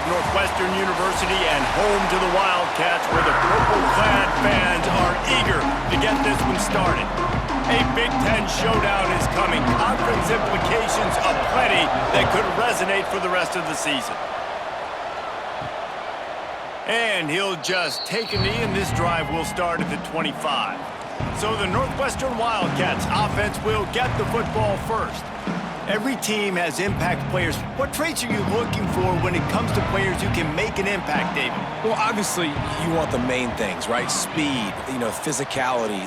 of Northwestern University and home to the Wildcats, where the purple-clad fans are eager to get this one started. A Big Ten showdown is coming. Conference implications aplenty that could resonate for the rest of the season. And he'll just take a knee, and this drive will start at the 25. So the Northwestern Wildcats offense will get the football first. Every team has impact players. What traits are you looking for when it comes to players who can make an impact, David? Well, obviously, you want the main things, right? Speed, physicality,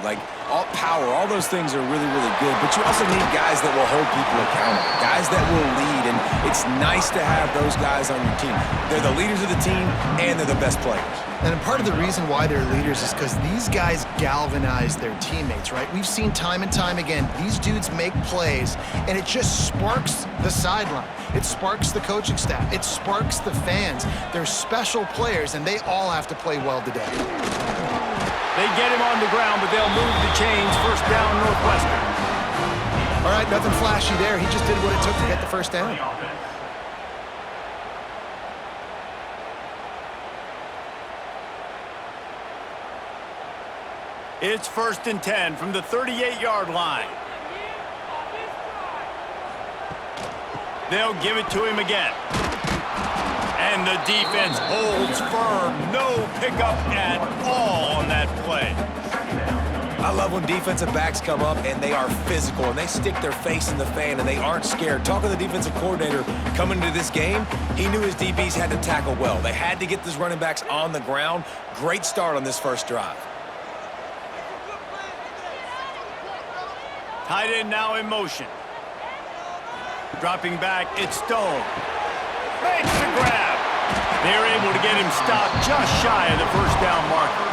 all power. All those things are really, really good. But you also need guys that will hold people accountable, guys that will lead. And it's nice to have those guys on your team. They're the leaders of the team, and they're the best players. And part of the reason why they're leaders is because these guys galvanize their teammates, right? We've seen time and time again, these dudes make plays, and it just sparks the sideline. It sparks the coaching staff. It sparks the fans. They're special players, and they all have to play well today. They get him on the ground, but they'll move the chains. First down, Northwestern. All right, nothing flashy there. He just did what it took to get the first down. It's 1st and 10 from the 38-yard line. They'll give it to him again. And the defense holds firm. No pickup at all on that play. I love when defensive backs come up and they are physical and they stick their face in the fan and they aren't scared. Talking to the defensive coordinator coming into this game, he knew his DBs had to tackle well. They had to get these running backs on the ground. Great start on this first drive. Tight end now in motion. Dropping back, it's Stone. Makes the grab. They're able to get him stopped just shy of the first down marker.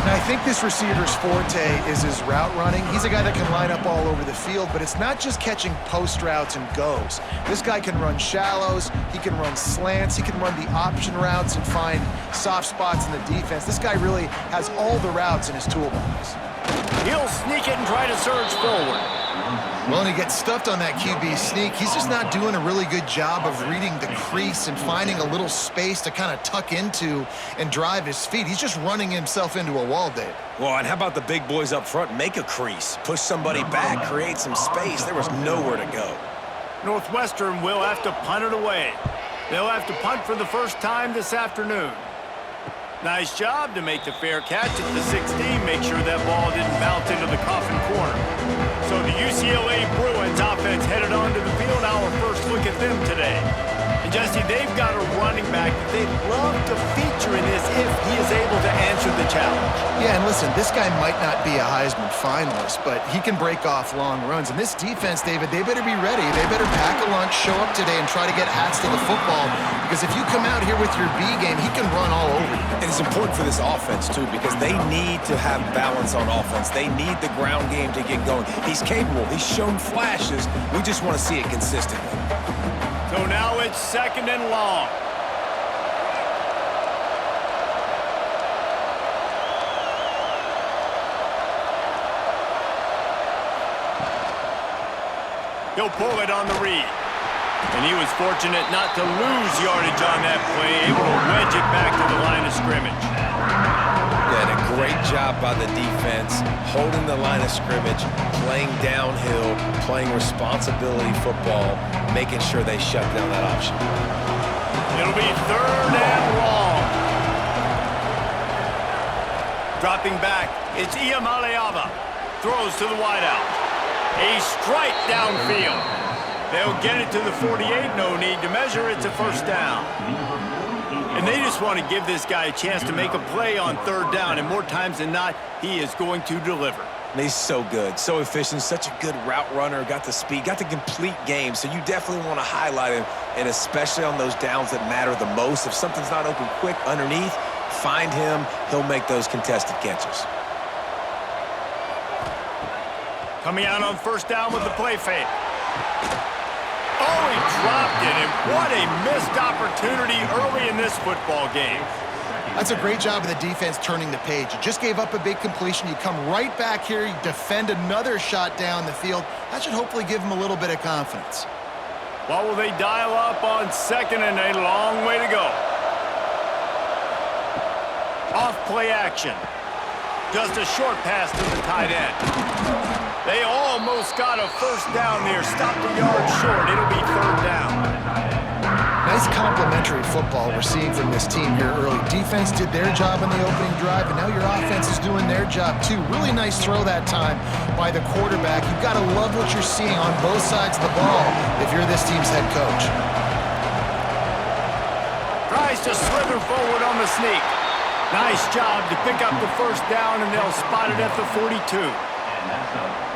And I think this receiver's forte is his route running. He's a guy that can line up all over the field, but it's not just catching post routes and goes. This guy can run shallows, he can run slants, he can run the option routes and find soft spots in the defense. This guy really has all the routes in his toolbox. He'll sneak it and try to surge forward. Well, and he gets stuffed on that QB sneak. He's just not doing a really good job of reading the crease and finding a little space to kind of tuck into and drive his feet. He's just running himself into a wall, Dave. Well, and how about the big boys up front? Make a crease, push somebody back, create some space. There was nowhere to go. Northwestern will have to punt it away. They'll have to punt for the first time this afternoon. Nice job to make the fair catch at the 16. Make sure that ball didn't bounce into the coffin corner. So the UCLA Bruins offense headed onto the field. Our first look at them today. And Jesse, they've got a running back that they'd love to feature in this if he is able to answer the challenge. Yeah, and listen, this guy might not be a Heisman finalist, but he can break off long runs. And this defense, David, they better be ready. They better pack a lunch, show up today, and try to get hats to the football. Because if you come out here with your B game, he can run all over you. And it's important for this offense, too, because they need to have balance on offense. They need the ground game to get going. He's capable. He's shown flashes. We just want to see it consistently. So now it's 2nd and long. He'll pull it on the read. And he was fortunate not to lose yardage on that play, able to wedge it back to the line of scrimmage. Yeah, and a great job by the defense, holding the line of scrimmage, playing downhill, playing responsibility football, making sure they shut down that option. It'll be 3rd and long. Dropping back, it's Iamaleava. Throws to the wideout. A strike downfield. They'll get it to the 48. No need to measure. It's a first down. And they just want to give this guy a chance to make a play on 3rd down. And more times than not, he is going to deliver. And he's so good, so efficient, such a good route runner, got the speed, got the complete game. So you definitely want to highlight him, and especially on those downs that matter the most. If something's not open quick underneath, find him. He'll make those contested catches. Coming out on 1st down with the play fake. Oh, he dropped it, and what a missed opportunity early in this football game. That's a great job of the defense turning the page. You just gave up a big completion. You come right back here, you defend another shot down the field. That should hopefully give them a little bit of confidence. What will they dial up on 2nd and a long way to Off play action. Just a short pass to the tight end. They almost got a first down there. Stopped a yard short. It'll be third down. Nice complementary football we're seeing from this team here early. Defense did their job on the opening drive, and now your offense is doing their job too. Really nice throw that time by the quarterback. You've got to love what you're seeing on both sides of the ball if you're this team's head coach. Tries to slither forward on the sneak. Nice job to pick up the first down, and they'll spot it at the 42.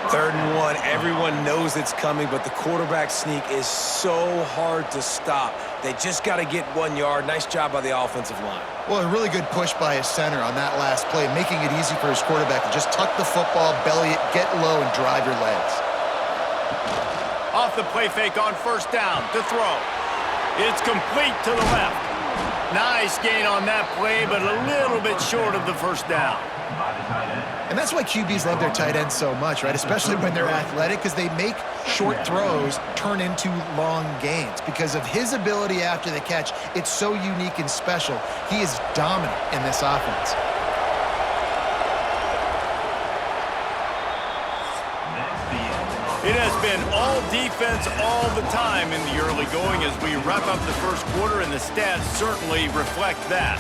3rd and 1. Everyone knows it's coming, but the quarterback sneak is so hard to stop. They just got to get 1 yard. Nice job by the offensive line. Well, a really good push by his center on that last play, making it easy for his quarterback to just tuck the football, belly it, get low, and drive your legs. Off the play fake on first down to throw. It's complete to the left. Nice gain on that play, but a little bit short of the first down. And that's why QBs love their tight ends so much, right? Especially when they're athletic, because they make short throws turn into long gains. Because of his ability after the catch, it's so unique and special. He is dominant in this offense. It has been all defense all the time in the early going as we wrap up the first quarter, and the stats certainly reflect that.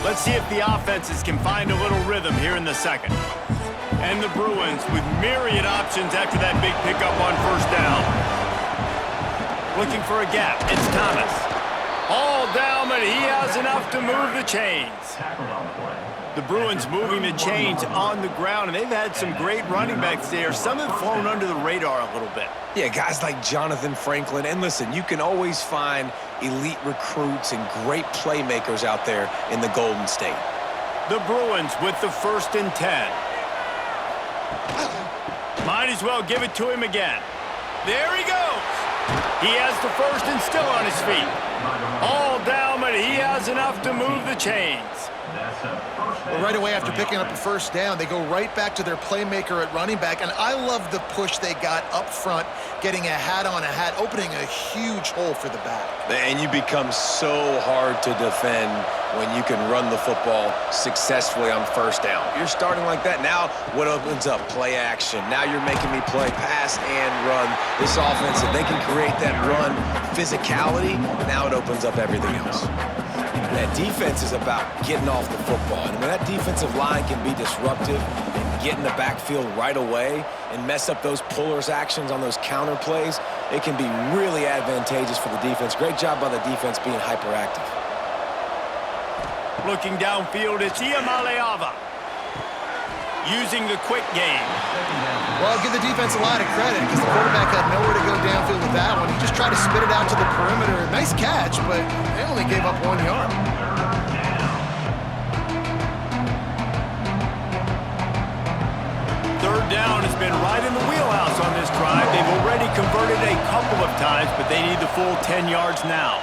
Let's see if the offenses can find a little rhythm here in the second. And the Bruins with myriad options after that big pickup on first down. Looking for a gap. It's Thomas. All down, but he has enough to move the chains. The Bruins moving the chains on the ground, and they've had some great running backs there. Some have flown under the radar a little bit. Yeah, guys like Jonathan Franklin. And listen, you can always find elite recruits and great playmakers out there in the Golden State. The Bruins with the 1st and 10. Might as well give it to him again. There he goes. He has the first and still on his feet. All down, but he has enough to move the chains. Well, right away after picking up a first down, they go right back to their playmaker at running back, and I love the push they got up front, getting a hat on a hat, opening a huge hole for the back. And you become so hard to defend when you can run the football successfully on first down. You're starting like that. Now what opens up? Play action. Now you're making me play pass and run. This offense, if they can create that run physicality, now it opens up everything else. That defense is about getting off the football. And when that defensive line can be disruptive and get in the backfield right away and mess up those pullers actions on those counter plays, it can be really advantageous for the defense. Great job by the defense being hyperactive. Looking downfield, it's Iamaleava. Using the quick game. Well, I'll give the defense a lot of credit because the quarterback had nowhere to go downfield with that one. He just tried to spit it out to the perimeter. Nice catch, but they only gave up 1 yard. Third down has been right in the wheelhouse on this drive. They've already converted a couple of times, but they need the full 10 yards now.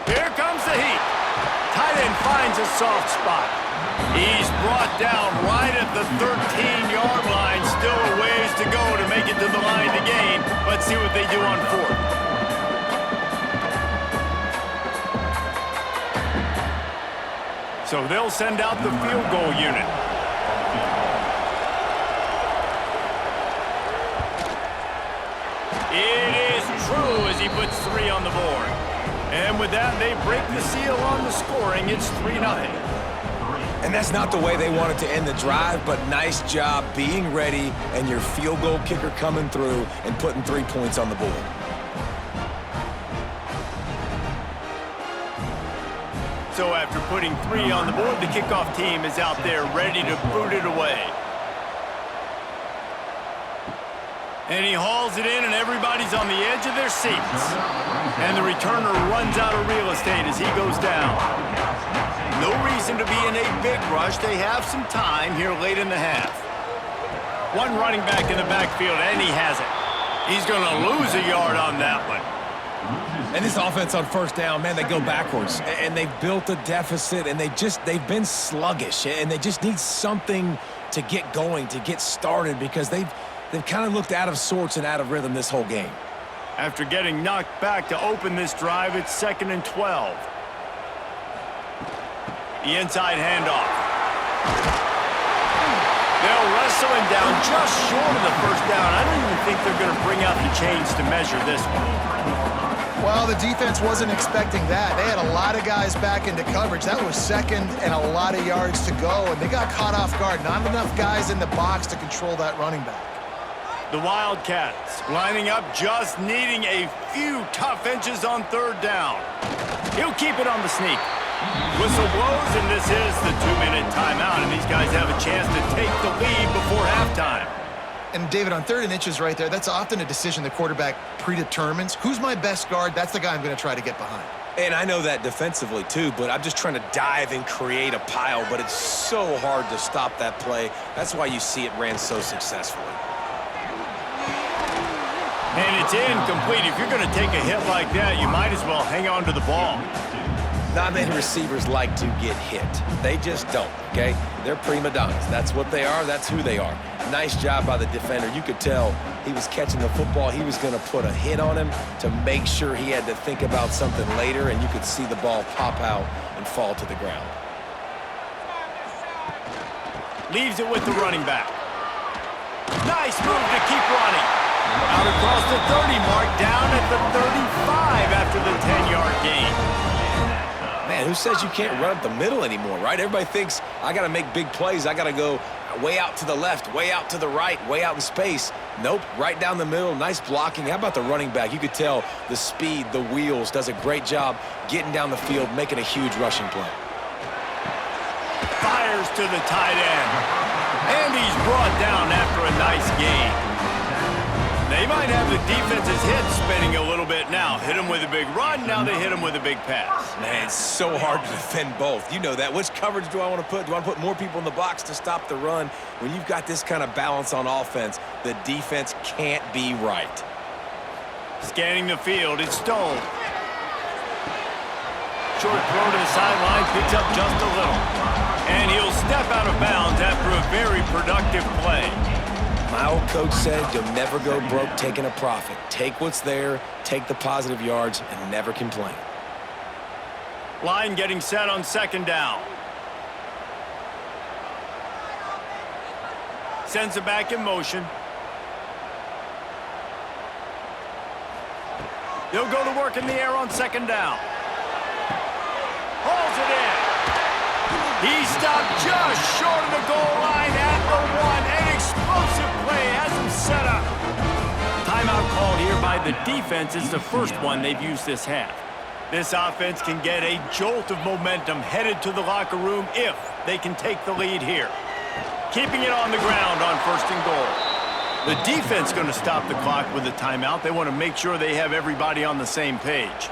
Here comes the heat. Tight end finds a soft spot. He's brought down right at the 13-yard line. Still a ways to go to make it to the line to gain. Let's see what they do on 4th. So they'll send out the field goal unit. It is true as he puts 3 on the board. And with that, they break the seal on the scoring. It's 3-0. And that's not the way they wanted to end the drive, but nice job being ready and your field goal kicker coming through and putting 3 points on the board. So after putting 3 on the board, the kickoff team is out there ready to boot it away. And he hauls it in, and everybody's on the edge of their seats. And the returner runs out of real estate as he goes down. No reason to be in a big rush. They have some time here late in the half. One running back in the backfield, and he has it. He's going to lose a yard on that one. And this offense on first down, man, they go backwards. And they've built a deficit, and they've been sluggish. And they just need something to get going, to get started, because they've they've kind of looked out of sorts and out of rhythm this whole game. After getting knocked back to open this drive, it's 2nd and 12. The inside handoff. They'll wrestle him down just short of the first down. I don't even think they're going to bring out the chains to measure this one. Well, the defense wasn't expecting that. They had a lot of guys back into coverage. That was 2nd and a lot of yards to go, and they got caught off guard. Not enough guys in the box to control that running back. The Wildcats lining up, just needing a few tough inches on 3rd down. He'll keep it on the sneak. Whistle blows, and this is the 2-minute timeout, and these guys have a chance to take the lead before halftime. And, David, on 3rd and inches right there, that's often a decision the quarterback predetermines. Who's my best guard? That's the guy I'm going to try to get behind. And I know that defensively, too, but I'm just trying to dive and create a pile, but it's so hard to stop that play. That's why you see it ran so successfully. And it's incomplete. If you're going to take a hit like that, you might as well hang on to the ball. Not many receivers like to get hit. They just don't, okay? They're prima donnas. That's what they are. That's who they are. Nice job by the defender. You could tell he was catching the football. He was going to put a hit on him to make sure he had to think about something later, and you could see the ball pop out and fall to the ground. Leaves it with the running back. Nice move to keep running. Out across the 30 mark, down at the 35 after the 10-yard gain. Man, who says you can't run up the middle anymore, right? Everybody thinks, I got to make big plays. I got to go way out to the left, way out to the right, way out in space. Nope, right down the middle, nice blocking. How about the running back? You could tell the speed, the wheels, does a great job getting down the field, making a huge rushing play. Fires to the tight end. And he's brought down after a nice gain. They might have the defense's head spinning a little bit now. Hit him with a big run, now they hit him with a big pass. Man, it's so hard to defend both. You know that. Which coverage do I want to put? Do I want to put more people in the box to stop the run? When you've got this kind of balance on offense, the defense can't be right. Scanning the field, it's Stone. Short throw to the sideline, picks up just a little. And he'll step out of bounds after a very productive play. My old coach said you'll never go broke taking a profit. Take what's there, take the positive yards, and never complain. Line getting set on 2nd down. Sends it back in motion. They'll go to work in the air on 2nd down. Hauls it in. He stopped just short of the goal line at the 1. An explosive play has him set up. Timeout called here by the defense is the first one they've used this half. This offense can get a jolt of momentum headed to the locker room if they can take the lead here. Keeping it on the ground on 1st and goal. The defense going to stop the clock with a timeout. They want to make sure they have everybody on the same page.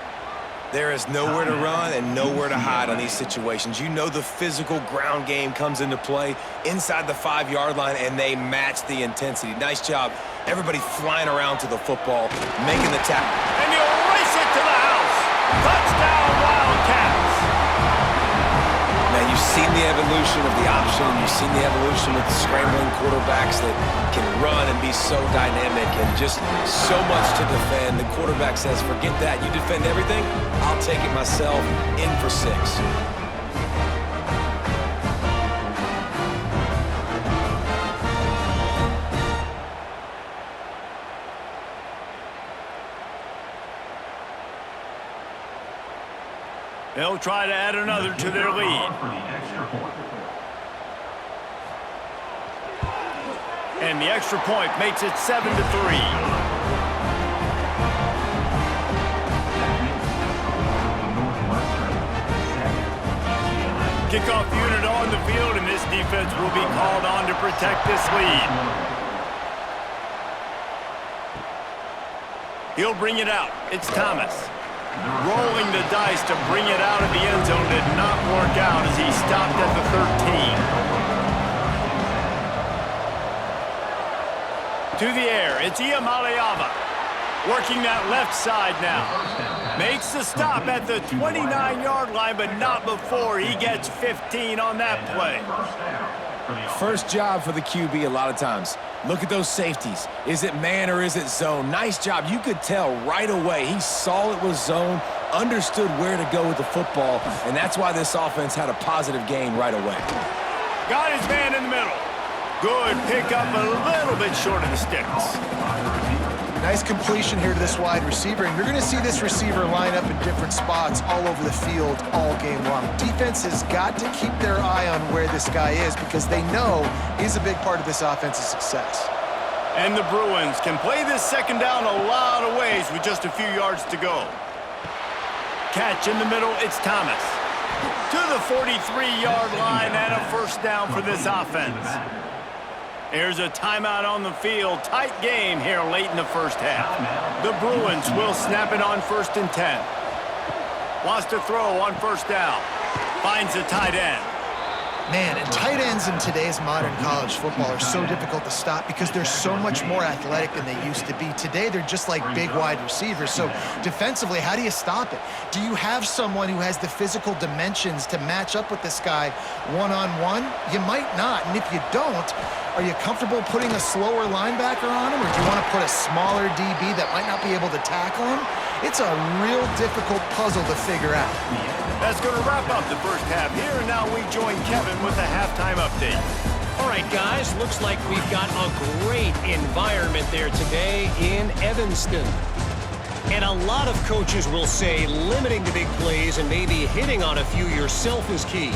There is nowhere to run and nowhere to hide on these situations. You know the physical ground game comes into play inside the 5-yard line, and they match the intensity. Nice job. Everybody flying around to the football, making the tackle. And he'll race it to the house. Touchdown, Wildcats. Man, you've seen the evolution of the option. You've seen the evolution of the scrambling quarterbacks that can run and be so dynamic and just so much to defend. The quarterback says, forget that. You defend everything, I'll take it myself. In for 6. They'll try to add another to their lead. And the extra point makes it 7-3. Kickoff unit on the field, and this defense will be called on to protect this lead. He'll bring it out. It's Thomas. Rolling the dice to bring it out of the end zone did not work out as he stopped at the 13. To the air, it's Iamaleava. Working that left side now. Makes the stop at the 29-yard line, but not before he gets 15 on that play. First job for the QB a lot of times. Look at those safeties. Is it man or is it zone? Nice job. You could tell right away. He saw it was zone, understood where to go with the football, and that's why this offense had a positive gain right away. Got his man in the middle. Good pickup, a little bit short of the sticks. Nice completion here to this wide receiver, and you're going to see this receiver line up in different spots all over the field all game long. Defense has got to keep their eye on where this guy is because they know he's a big part of this offense's success. And the Bruins can play this second down a lot of ways with just a few yards to go. Catch in the middle, it's Thomas. To the 43-yard line and a first down for this offense. There's a timeout on the field. Tight game here late in the first half. The Bruins will snap it on 1st and 10. Wants to throw on first down. Finds a tight end. Man, and tight ends in today's modern college football are so difficult to stop because they're so much more athletic than they used to be. Today, they're just like big wide receivers. So defensively, how do you stop it? Do you have someone who has the physical dimensions to match up with this guy one-on-one? You might not. And if you don't, are you comfortable putting a slower linebacker on him, or do you want to put a smaller DB that might not be able to tackle him? It's a real difficult puzzle to figure out. That's going to wrap up the first half here, and now we join Kevin with a halftime update. All right, guys, looks like we've got a great environment there today in Evanston. And a lot of coaches will say limiting the big plays and maybe hitting on a few yourself is key.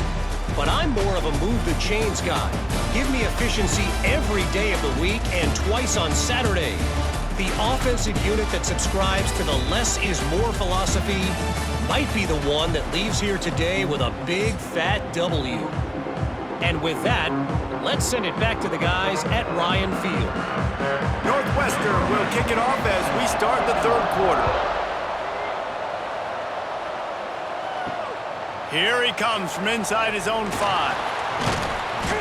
But I'm more of a move the chains guy. Give me efficiency every day of the week and twice on Saturday. The offensive unit that subscribes to the less is more philosophy might be the one that leaves here today with a big fat W. And with that, let's send it back to the guys at Ryan Field. Northwestern will kick it off as we start the third quarter. Here he comes from inside his own 5.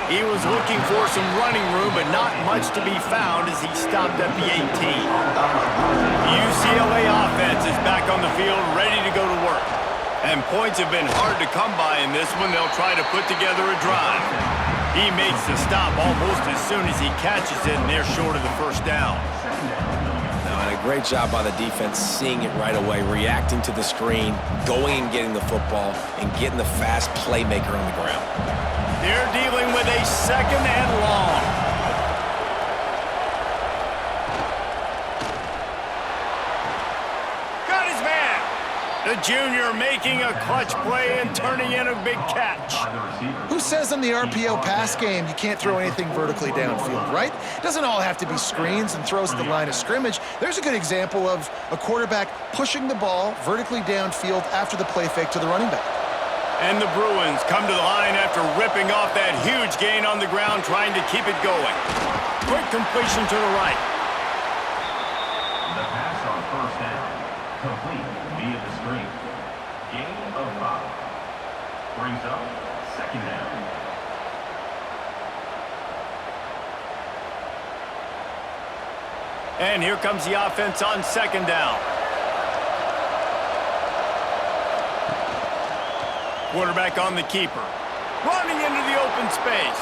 He was looking for some running room, but not much to be found as he stopped at the 18. The UCLA offense is back on the field, ready to go to work. And points have been hard to come by in this one. They'll try to put together a drive. He makes the stop almost as soon as he catches it, and they're short of the first down. And a great job by the defense seeing it right away, reacting to the screen, going and getting the football, and getting the fast playmaker on the ground. They're dealing with a second and long. Got his man. The junior making a clutch play and turning in a big catch. Who says in the RPO pass game you can't throw anything vertically downfield, right? It doesn't all have to be screens and throws at the line of scrimmage. There's a good example of a quarterback pushing the ball vertically downfield after the play fake to the running back. And the Bruins come to the line after ripping off that huge gain on the ground, trying to keep it going. Quick completion to the right. The pass on first down, complete via the screen. Gain of 5. Brings up second down. And here comes the offense on second down. Quarterback on the keeper. Running into the open space.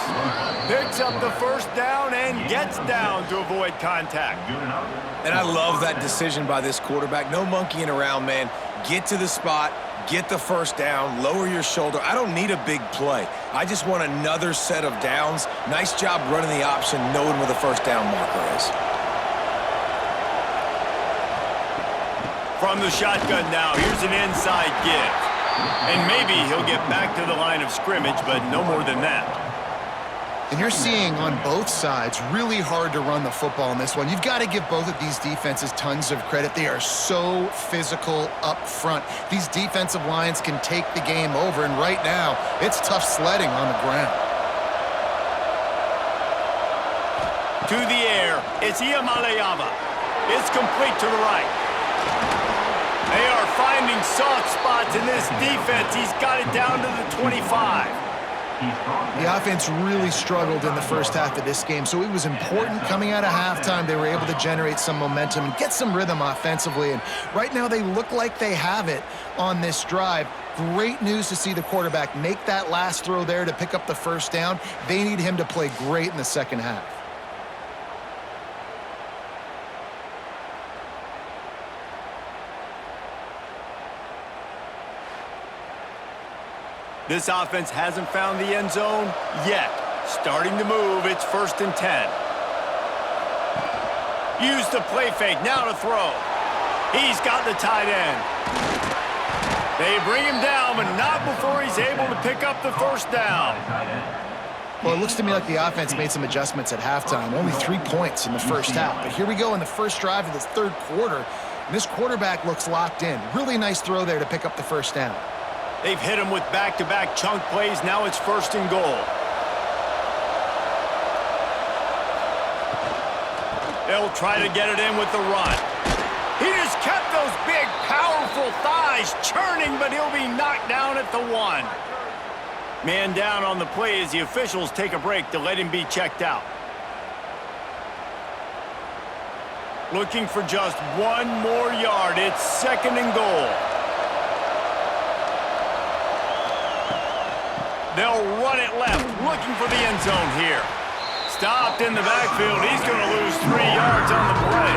Picks up the first down and gets down to avoid contact. And I love that decision by this quarterback. No monkeying around, man. Get to the spot, get the first down, lower your shoulder. I don't need a big play. I just want another set of downs. Nice job running the option, knowing where the first down marker is. From the shotgun now, here's an inside give. And maybe he'll get back to the line of scrimmage, but no more than that. And you're seeing on both sides really hard to run the football in this one. You've got to give both of these defenses tons of credit. They are so physical up front. These defensive lines can take the game over, and right now, it's tough sledding on the ground. To the air, it's Iamaleava. It's complete to the right. They are finding soft spots in this defense. He's got it down to the 25. The offense really struggled in the first half of this game, so it was important coming out of halftime. They were able to generate some momentum and get some rhythm offensively, and right now they look like they have it on this drive. Great news to see the quarterback make that last throw there to pick up the first down. They need him to play great in the second half. This offense hasn't found the end zone yet. Starting to move, it's 1st and 10. Use the play fake, now to throw. He's got the tight end. They bring him down, but not before he's able to pick up the first down. Well, it looks to me like the offense made some adjustments at halftime. Only 3 points in the first half. But here we go in the first drive of the third quarter. And this quarterback looks locked in. Really nice throw there to pick up the first down. They've hit him with back-to-back chunk plays. Now it's 1st and goal. They'll try to get it in with the run. He just kept those big, powerful thighs churning, but he'll be knocked down at the 1. Man down on the play as the officials take a break to let him be checked out. Looking for just 1 more yard. It's 2nd and goal. They'll run it left, looking for the end zone here. Stopped in the backfield. He's going to lose 3 yards on the play.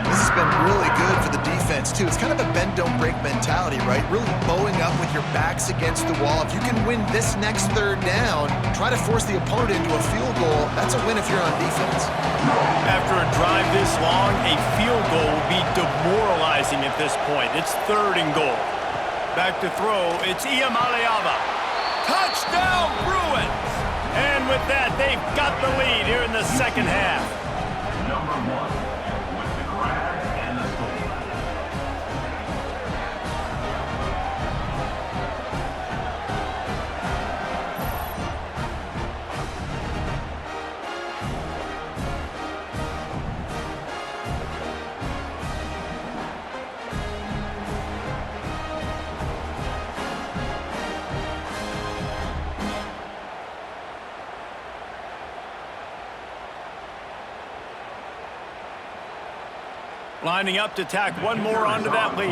This has been really good for the defense, too. It's kind of a bend-don't-break mentality, right? Really bowing up with your backs against the wall. If you can win this next third down, try to force the opponent into a field goal. That's a win if you're on defense. After a drive this long, a field goal would be demoralizing at this point. It's 3rd and goal. Back to throw. It's Iamaleava. Touchdown, Bruins! And with that, they've got the lead here in the second half. Number 1 with the grab and the score. Lining up to tack 1 more onto that lead.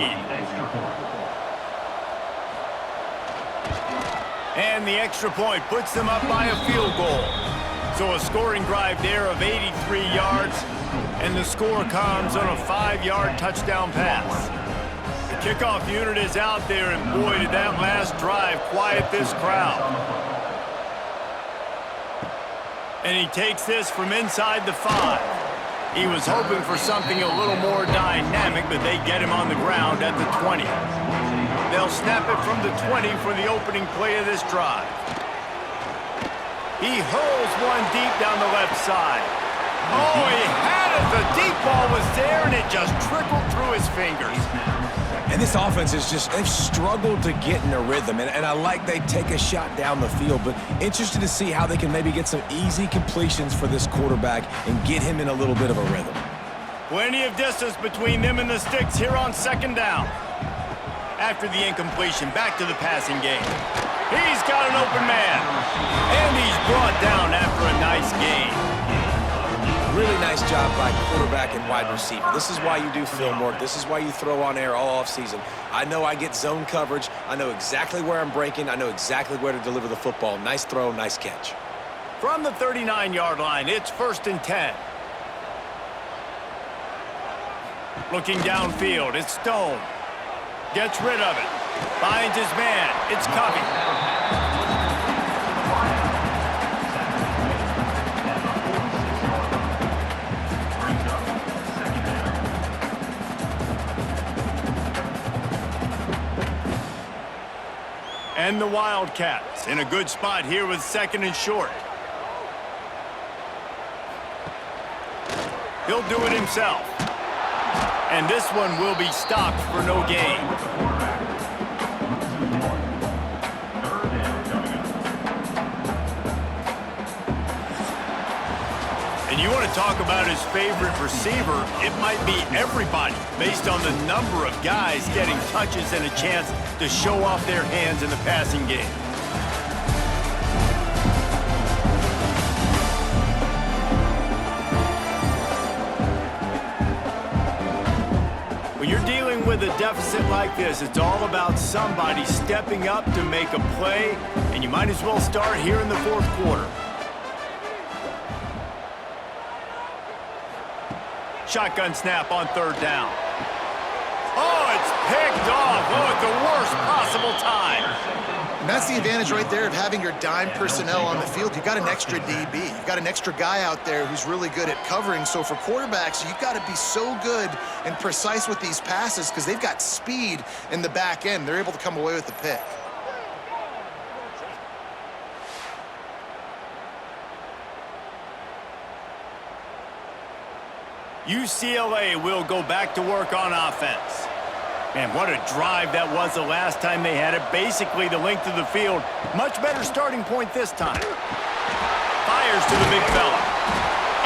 And the extra point puts them up by a field goal. So a scoring drive there of 83 yards, and the score comes on a 5-yard touchdown pass. The kickoff unit is out there, and boy, did that last drive quiet this crowd. And he takes this from inside the 5. He was hoping for something a little more dynamic, but they get him on the ground at the 20. They'll snap it from the 20 for the opening play of this drive. He hurls one deep down the left side. Oh, he had it! The deep ball was there, and it just trickled through his fingers. And this offense is just, they've struggled to get in a rhythm. And I like they take a shot down the field, but interested to see how they can maybe get some easy completions for this quarterback and get him in a little bit of a rhythm. Plenty of distance between them and the sticks here on 2nd down. After the incompletion, back to the passing game. He's got an open man. And he's brought down after a nice gain. Really nice job by quarterback and wide receiver. This is why you do film work. This is why you throw on air all offseason. I know I get zone coverage. I know exactly where I'm breaking. I know exactly where to deliver the football. Nice throw, nice catch. From the 39-yard line, it's 1st and 10. Looking downfield, it's Stone. Gets rid of it. Finds his man. It's Covey. And the Wildcats in a good spot here with 2nd and short. He'll do it himself. And this one will be stopped for no gain. And you want to talk about his favorite receiver, it might be everybody based on the number of guys getting touches and a chance to show off their hands in the passing game. with a deficit like this, it's all about somebody stepping up to make a play, and you might as well start here in the fourth quarter. Shotgun snap on third down. Oh, it's picked off. Oh, at the worst possible time. And that's the advantage right there of having your dime personnel on the field. You've got an extra DB. You've got an extra guy out there who's really good at covering. So for quarterbacks, you've got to be so good and precise with these passes because they've got speed in the back end. They're able to come away with the pick. UCLA will go back to work on offense. Man, what a drive that was the last time they had it. Basically the length of the field. Much better starting point this time. Fires to the big fella.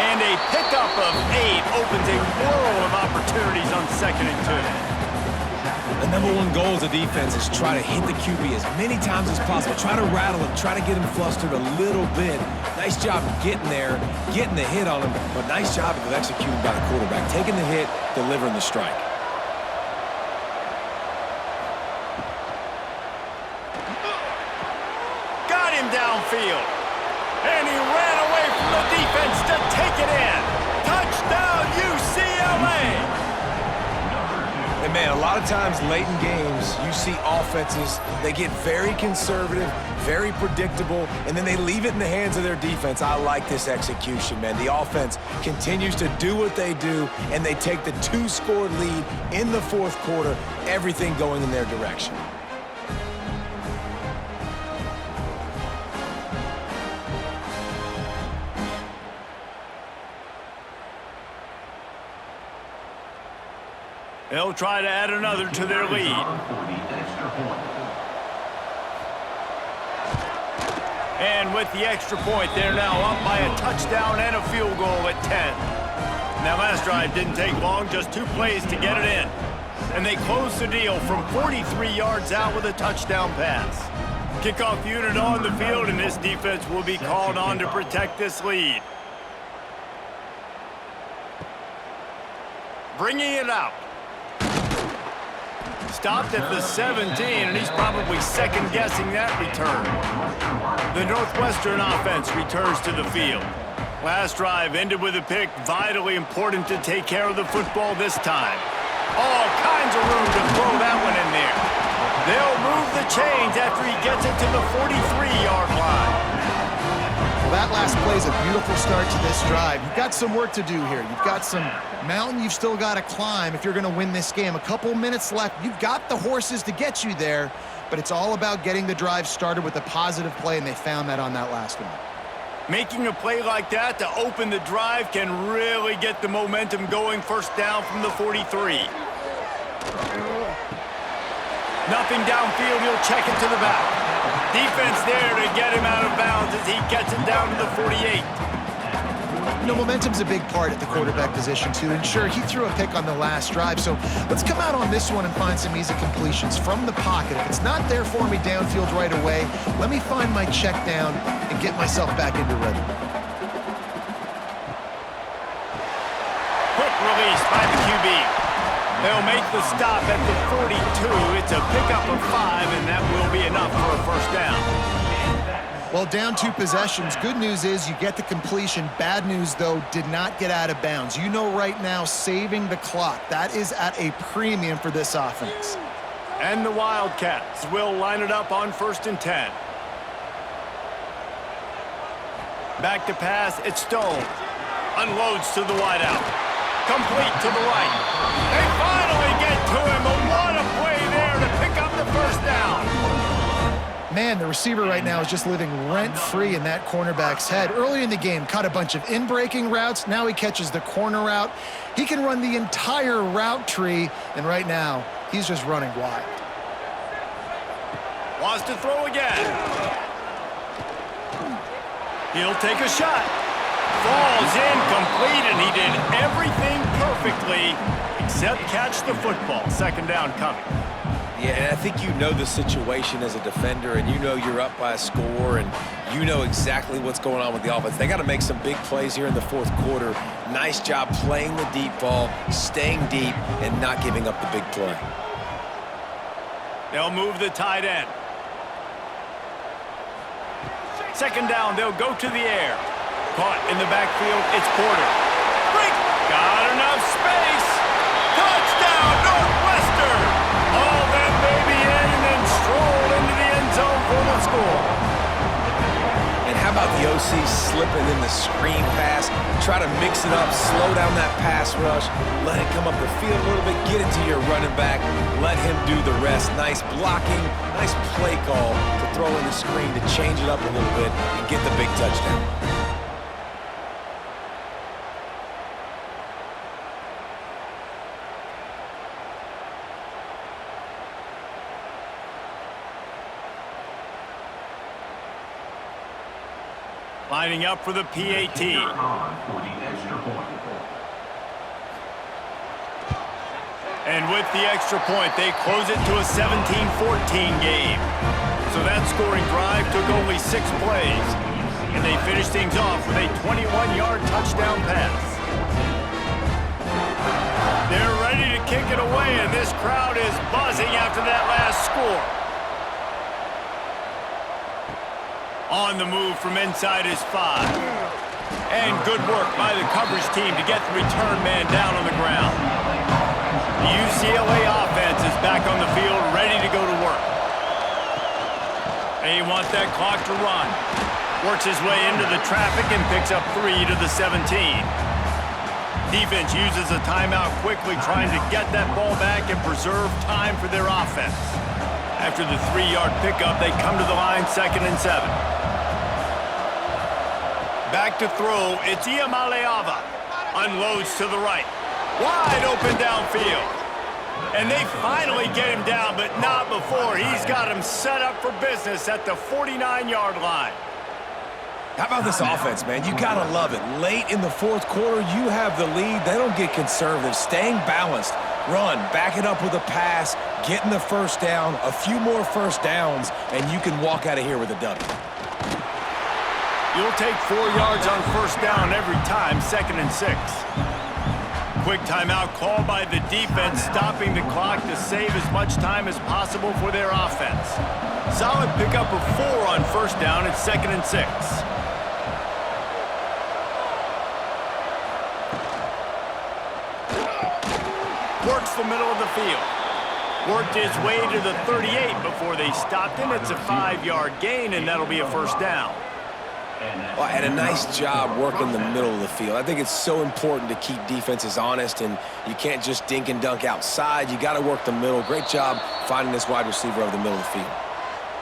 And a pickup of 8 opens a world of opportunities on 2nd and 2. The number one goal as a defense is try to hit the QB as many times as possible. Try to rattle him. Try to get him flustered a little bit. Nice job getting there, getting the hit on him, but nice job of executing by the quarterback. Taking the hit, delivering the strike. Downfield. And he ran away from the defense to take it in. Touchdown, UCLA! And man, a lot of times late in games, you see offenses, they get very conservative, very predictable, and then they leave it in the hands of their defense. I like this execution, man. The offense continues to do what they do, and they take the 2-score lead in the fourth quarter, everything going in their direction. They'll try to add another to their lead. And with the extra point, they're now up by a touchdown and a field goal at 10. That last drive didn't take long, just 2 plays to get it in. And they close the deal from 43 yards out with a touchdown pass. Kickoff unit on the field, and this defense will be called on to protect this lead. Bringing it out. Stopped at the 17, and he's probably second-guessing that return. The Northwestern offense returns to the field. Last drive ended with a pick. Vitally important to take care of the football this time. All kinds of room to throw that one in there. They'll move the chains after he gets it to the 43-yard line. Well, that last play is a beautiful start to this drive. You've got some work to do here. You've got some mountain you've still got to climb if you're going to win this game. A couple minutes left. You've got the horses to get you there, but it's all about getting the drive started with a positive play, and they found that on that last one. Making a play like that to open the drive can really get the momentum going. First down from the 43. Nothing downfield. He'll check it to the back. Defense there to get him out of bounds as he gets it down to the 48. You know, momentum's a big part at the quarterback position, too. And sure, he threw a pick on the last drive, so let's come out on this one and find some easy completions from the pocket. If it's not there for me downfield right away, let me find my check down and get myself back into rhythm. Quick release by the QB. They'll make the stop at the 42. It's a pickup of 5, and that will be enough for a first down. Well, down 2 possessions. Good news is you get the completion. Bad news, though, did not get out of bounds. You know right now, saving the clock. That is at a premium for this offense. And the Wildcats will line it up on 1st and 10. Back to pass, it's Stone. Unloads to the wideout. Complete to the right. They finally get to him, but what a play there to pick up the first down. Man, the receiver right now is just living rent-free in that cornerback's head. Early in the game, caught a bunch of in-breaking routes. Now he catches the corner route. He can run the entire route tree, and right now, he's just running wild. Wants to throw again. He'll take a shot. Falls incomplete, and he did everything perfectly except catch the football. Second down coming. Yeah, and I think you know the situation as a defender, and you know you're up by a score, and you know exactly what's going on with the offense. They got to make some big plays here in the fourth quarter. Nice job playing the deep ball, staying deep, and not giving up the big play. They'll move the tight end. Second down, they'll go to the air. Caught in the backfield, it's Porter. Got enough space. Touchdown, Northwestern. All that baby in and then stroll into the end zone for the score. And how about the OC slipping in the screen pass? Try to mix it up, slow down that pass rush, let it come up the field a little bit, get it to your running back, let him do the rest. Nice blocking, nice play call to throw in the screen to change it up a little bit and get the big touchdown. Lining up for the PAT. On for the extra point. And with the extra point, they close it to a 17-14 game. So that scoring drive took only 6 plays. And they finished things off with a 21-yard touchdown pass. They're ready to kick it away, and this crowd is buzzing after that last score. On the move from inside his 5. And good work by the coverage team to get the return man down on the ground. The UCLA offense is back on the field, ready to go to work. They want that clock to run. Works his way into the traffic and picks up 3 to the 17. Defense uses a timeout quickly, trying to get that ball back and preserve time for their offense. After the 3-yard pickup, they come to the line 2nd and 7. Back to throw, it's Iamaleava. Unloads to the right. Wide open downfield. And they finally get him down, but not before. He's got him set up for business at the 49-yard line. How about this offense, man? You gotta love it. Late in the fourth quarter, you have the lead. They don't get conservative. Staying balanced. Run, back it up with a pass, getting the first down, a few more first downs, and you can walk out of here with a W. You'll take 4 yards on first down every time, 2nd and 6. Quick timeout called by the defense, stopping the clock to save as much time as possible for their offense. Solid pickup of 4 on first down at 2nd and 6. Works the middle of the field. Worked his way to the 38 before they stopped him. It's a 5-yard gain, and that'll be a first down. Well, and a nice job working the middle of the field. I think it's so important to keep defenses honest, and you can't just dink and dunk outside. You got to work the middle. Great job finding this wide receiver over the middle of the field.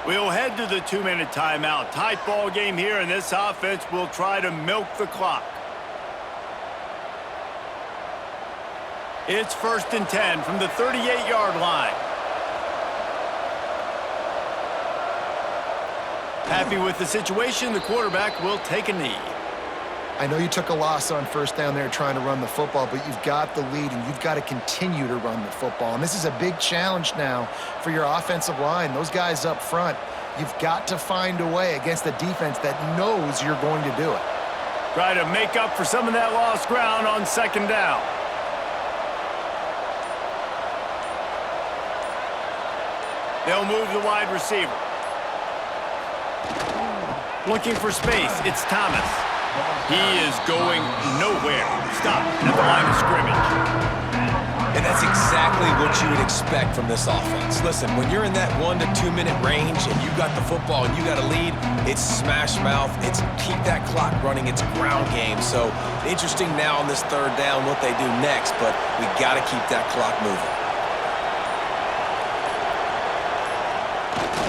We'll head to the 2-minute timeout. Tight ball game here, and this offense will try to milk the clock. It's 1st and 10 from the 38-yard line. Happy with the situation, the quarterback will take a knee. I know you took a loss on first down there trying to run the football, but you've got the lead, and you've got to continue to run the football. And this is a big challenge now for your offensive line. Those guys up front, you've got to find a way against a defense that knows you're going to do it. Try to make up for some of that lost ground on 2nd down. They'll move the wide receiver. Looking for space, it's Thomas. He is going nowhere. Stop at the line of scrimmage. And that's exactly what you would expect from this offense. Listen, when you're in that 1 to 2 minute range and you got the football and you got a lead, it's smash mouth, it's keep that clock running, it's ground game. So interesting now on this 3rd down what they do next, but we got to keep that clock moving.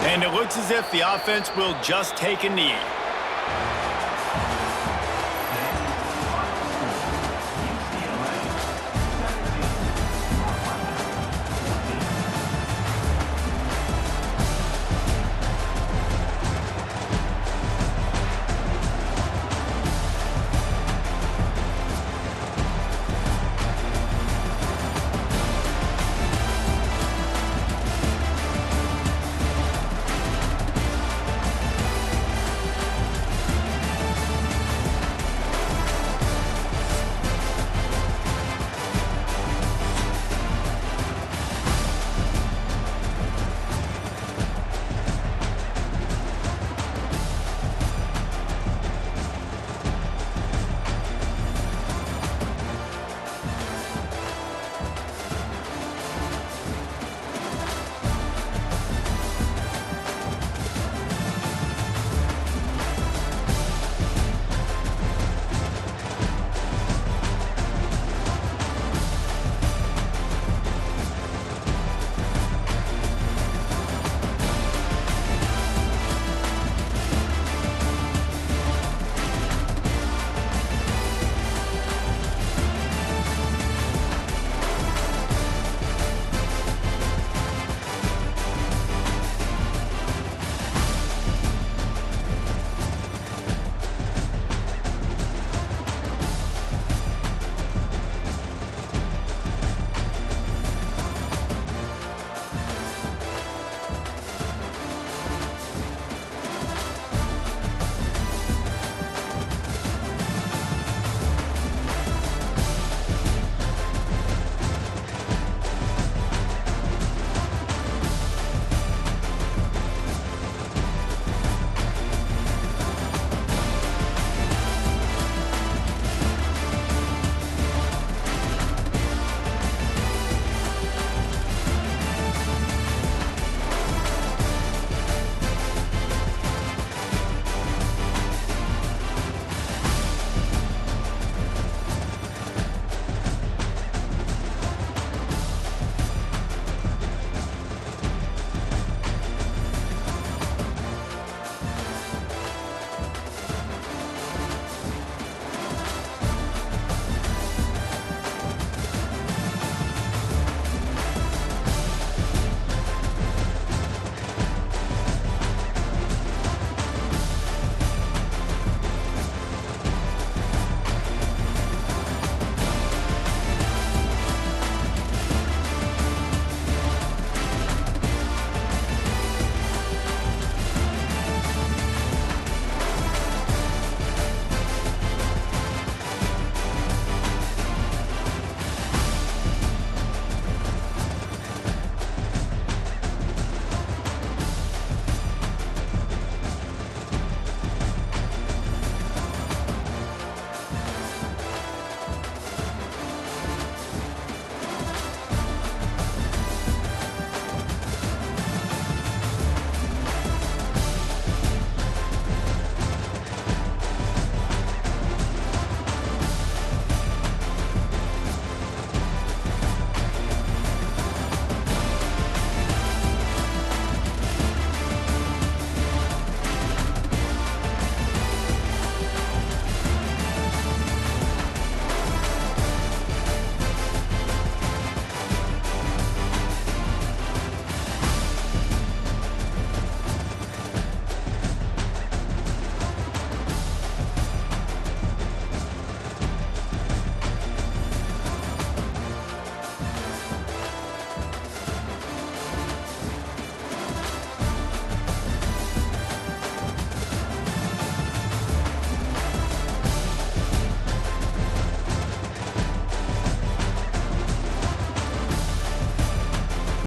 And it looks as if the offense will just take a knee.